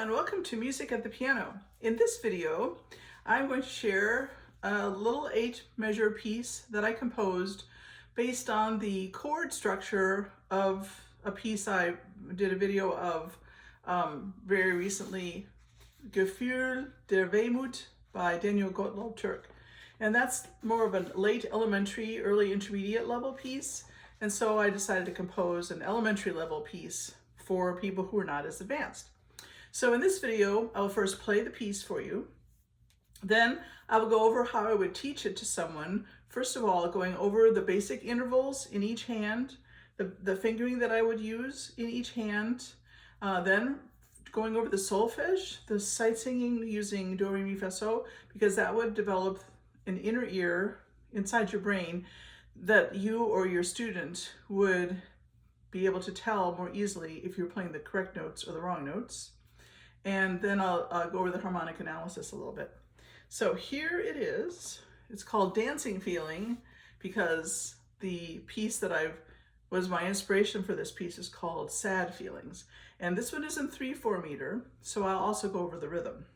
and welcome to Music at the Piano. In this video, I'm going to share a little 8-measure piece that I composed based on the chord structure of a piece I did a video of very recently, Gefühl der Wehmut by Daniel Gottlob Türk. And that's more of a late elementary, early intermediate level piece. And so I decided to compose an elementary level piece for people who are not as advanced. So in this video, I will first play the piece for you. Then I will go over how I would teach it to someone. First of all, going over the basic intervals in each hand, the fingering that I would use in each hand, then going over the solfege, the sight singing using do, re, mi, fa, so, because that would develop an inner ear inside your brain that you or your student would be able to tell more easily if you're playing the correct notes or the wrong notes. And then I'll go over the harmonic analysis a little bit. So here it is. It's called Dancing Feeling because the piece that was my inspiration for this piece is called Sad Feelings. And this one is in 3/4 meter, so I'll also go over the rhythm.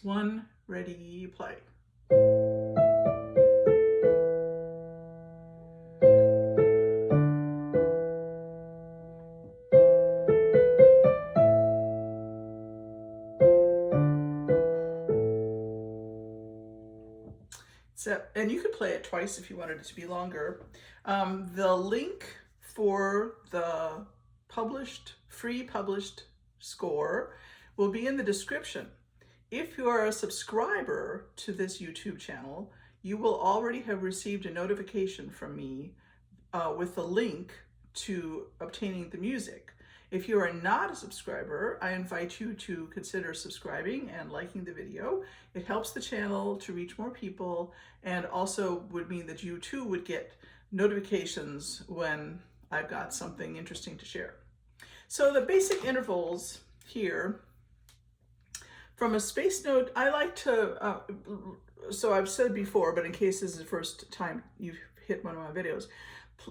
1, ready, play. So, and you could play it twice if you wanted it to be longer. The link for the free published score will be in the description. If you are a subscriber to this YouTube channel, you will already have received a notification from me with the link to obtaining the music. If you are not a subscriber, I invite you to consider subscribing and liking the video. It helps the channel to reach more people and also would mean that you too would get notifications when I've got something interesting to share. So the basic intervals here, from a space note, I like to, so I've said before, but in case this is the first time you've hit one of my videos,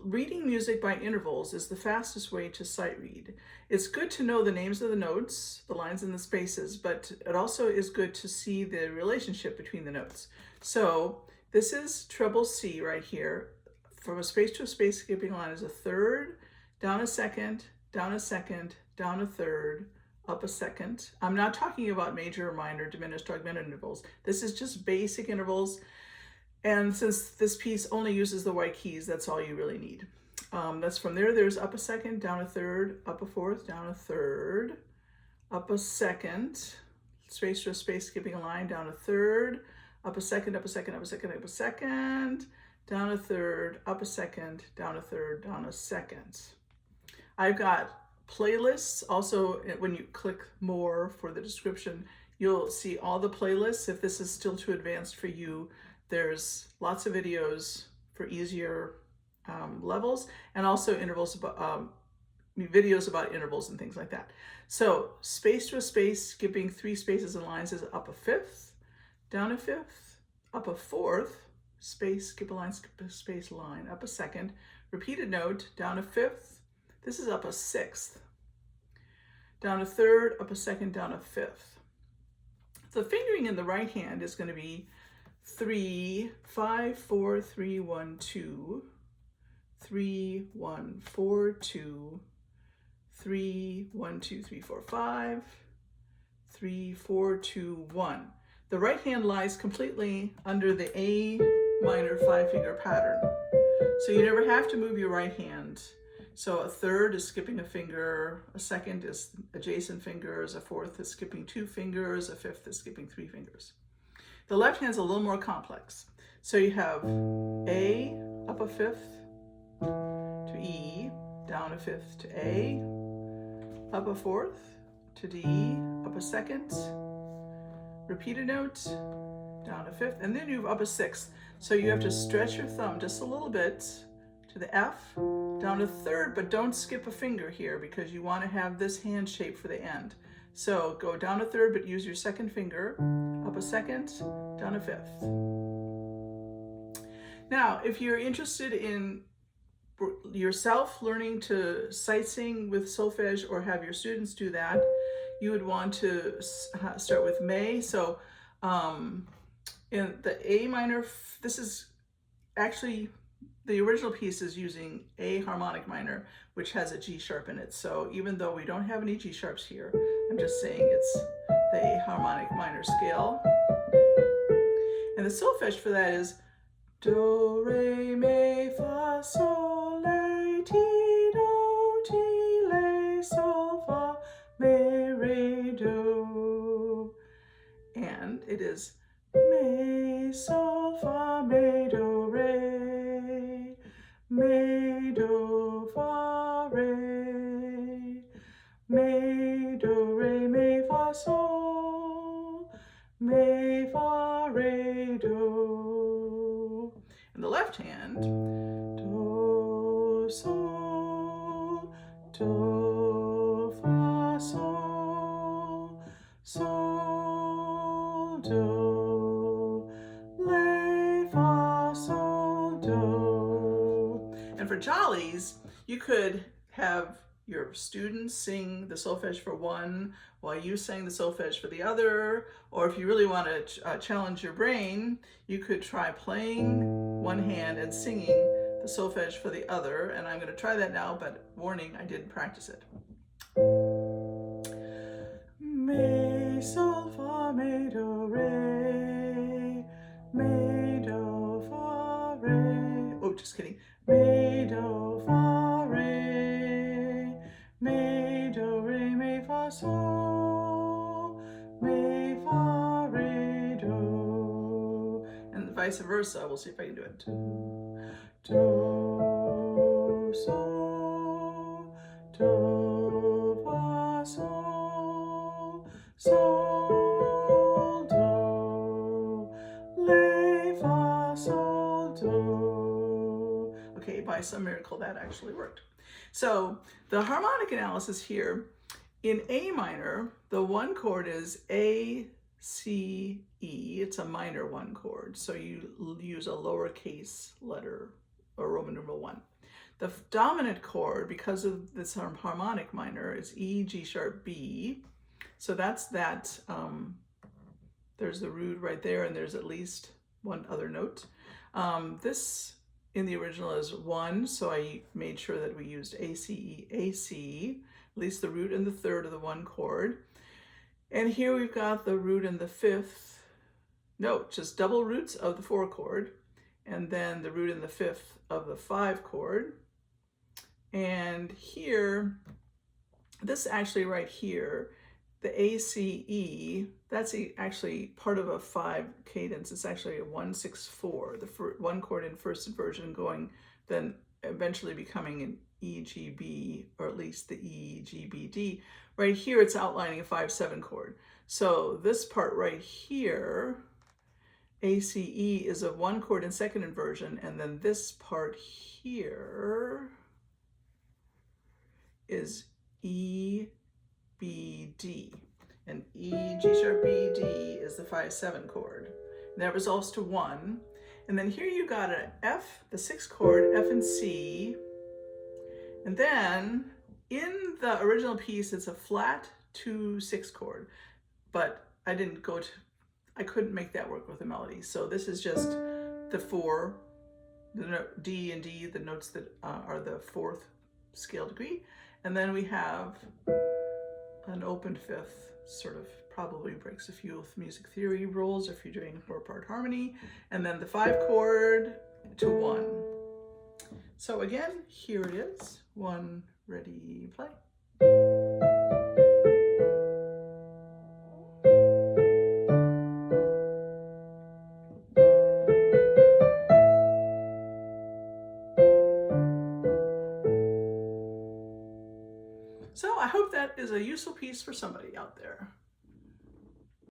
reading music by intervals is the fastest way to sight read. It's good to know the names of the notes, the lines and the spaces, but it also is good to see the relationship between the notes. So this is treble C right here. From a space to a space skipping line is a third, down a second, down a second, down a third, up a second. I'm not talking about major or minor diminished augmented intervals. This is just basic intervals. And since this piece only uses the white keys, that's all you really need. That's from there. There's up a second, down a third, up a fourth, down a third, up a second, space to a space skipping a line, down a third, up a second, up a second, up a second, up a second, down a third, up a second, down a third, down a second. I've got playlists. Also, when you click more for the description, you'll see all the playlists. If this is still too advanced for you, there's lots of videos for easier levels, and also intervals about videos about intervals and things like that. So space to a space, skipping 3 spaces and lines is up a fifth, down a fifth, up a fourth, space, skip a line, skip a space, line, up a second, repeated note, down a fifth. This is up a sixth, down a third, up a second, down a fifth. The fingering in the right hand is going to be 3, 5, 4, 3, 1, 2, 3, 1, 4, 2, 3, 1, 2, 3, 4, 5, 3, 4, 2, 1. The right hand lies completely under the A minor 5-finger pattern. So you never have to move your right hand. So a third is skipping a finger, a second is adjacent fingers, a fourth is skipping 2 fingers, a fifth is skipping 3 fingers. The left hand's a little more complex. So you have A, up a fifth, to E, down a fifth to A, up a fourth, to D, up a second, repeated note, down a fifth, and then you have up a sixth. So you have to stretch your thumb just a little bit to the F, down a third, but don't skip a finger here because you want to have this hand shape for the end. So go down a third, but use your second finger, up a second, down a fifth. Now, if you're interested in yourself learning to sight sing with solfege or have your students do that, you would want to start with May. So in the A minor, this is actually, the original piece is using A harmonic minor, which has a G sharp in it. So even though we don't have any G sharps here, I'm just saying it's the A harmonic minor scale. And the solfege for that is do, re, mi, fa, sol, la, ti, do, ti, la, sol, fa, mi, re, do. And it is mi, sol, fa, mi, do, re, mi, do, fa, re, mi, do, re, mi, fa, sol, mi, fa, re, do. And the left hand, do, sol, do, fa, sol, sol, do, la, fa, sol, do. And for jollies, you could have your students sing the solfege for one while you sang the solfege for the other, or if you really want to challenge your brain, you could try playing one hand and singing the solfege for the other. And I'm going to try that now, but warning, I didn't practice it. Mi, sol, fa, mi, do, re, mi, do, fa, re. Oh, just kidding. Mi, do, fa, re, mi, do, re, mi, fa, sol, mi, fa, re, do. And vice versa. We'll see if I can do it. Do, sol, do, fa, sol, sol, do, la, fa, sol, do. Okay, by some miracle that actually worked. So the harmonic analysis here, in A minor, the one chord is A, C, E. It's a minor one chord, so you use a lowercase letter or Roman numeral 1. The dominant chord, because of this harmonic minor, is E, G sharp, B. So that's that. There's the root right there, and there's at least one other note. This in the original is 1, so I made sure that we used A, C, E, A, C, at least the root and the third of the one chord. And here we've got the root and the fifth note, just double roots of the 4 chord, and then the root and the fifth of the 5 chord. And here, this actually right here, the A, C, E, that's actually part of a 5 cadence. It's actually a 1-6-4, the one chord in first inversion going, then eventually becoming an E, G, B, or at least the E, G, B, D. Right here, it's outlining a 5-7 chord. So this part right here, A, C, E, is a 1 chord in second inversion, and then this part here is E, B, D. And E, G sharp, B, D is the 5-7 chord. And that resolves to 1. And then here you got an F, the 6th chord, F and C. And then in the original piece, it's a flat 2-6 chord. But I couldn't make that work with a melody. So this is just the 4, the note D and D, the notes that are the 4th scale degree. And then we have an open 5th, sort of probably breaks a few music theory rules if you're doing 4-part harmony. And then the 5 chord to 1. So again, here it is. 1, ready, play. So I hope that is a useful piece for somebody out there.